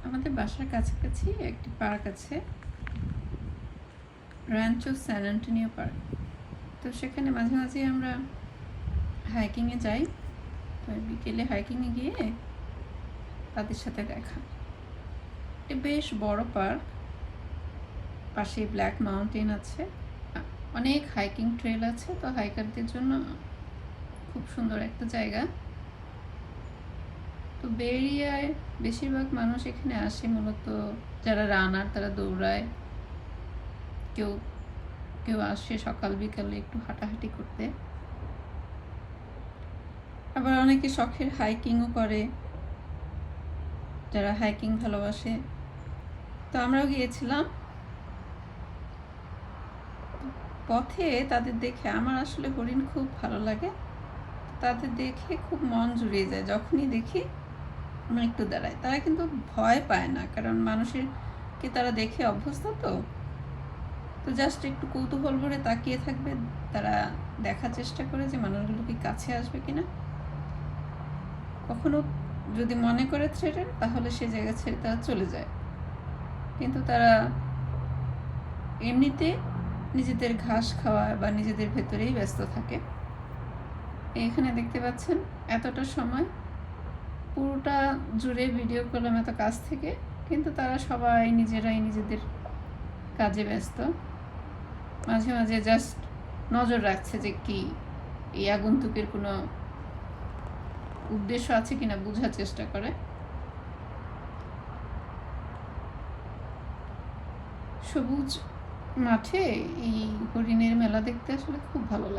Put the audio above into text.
আমাদের বাসার কাছাকাছি একটি পার্ক আছে, র্যাঞ্চো স্যান অ্যান্টোনিও পার্ক। তো সেখানে মাঝে মাঝে আমরা হাইকিংয়ে যাই। তো বিকেলে হাইকিংয়ে গিয়ে তাদের সাথে দেখা। এটি বেশ বড় পার্ক, পাশে ব্ল্যাক মাউন্টেন আছে, অনেক হাইকিং ট্রেল আছে। তো হাইকারদের জন্য খুব সুন্দর একটা জায়গা। তো বে এরিয়ায় বেশিরভাগ মানুষ এখানে আসে মূলত যারা রানার, তারা দৌড়ায়। কেউ কেউ আসে সকাল বিকালে একটু হাঁটাহাঁটি করতে, আবার অনেকে শখের হাইকিংও করে, যারা হাইকিং ভালোবাসে। তো আমরাও গিয়েছিলাম। পথে তাদের দেখে আমার আসলে হরিণ খুব ভালো লাগে, তাদের দেখে খুব মন জুড়িয়ে যায়। যখনই দেখি আমরা একটু দাঁড়াই। তারা কিন্তু ভয় পায় না, কারণ মানুষেরকে তারা দেখে অভ্যস্ত। তো জাস্ট একটু কৌতূহল ভরে তাকিয়ে থাকবে। তারা দেখার চেষ্টা করে যে মানুষগুলো কি কাছে আসবে কিনা। কখনো যদি মনে করে থ্রেটেন, তাহলে সে জায়গা ছেড়ে তারা চলে যায়। কিন্তু তারা এমনিতে নিজেদের ঘাস খাওয়া বা নিজেদের ভেতরেই ব্যস্ত থাকে। এখানে দেখতে পাচ্ছেন এতটা সময় পুরোটা জুড়ে ভিডিও করলাম এত কাছ থেকে, কিন্তু তারা সবাই নিজেরাই নিজেদের কাজে ব্যস্ত। মাঝে মাঝে জাস্ট নজর রাখছে যে কি এই আগন্তুকের কোনো উদ্দেশ্য আছে কিনা বোঝার চেষ্টা করে। সবুজ মাঠে এই হরিণের মেলা দেখতে আসলে খুব ভালো লাগে।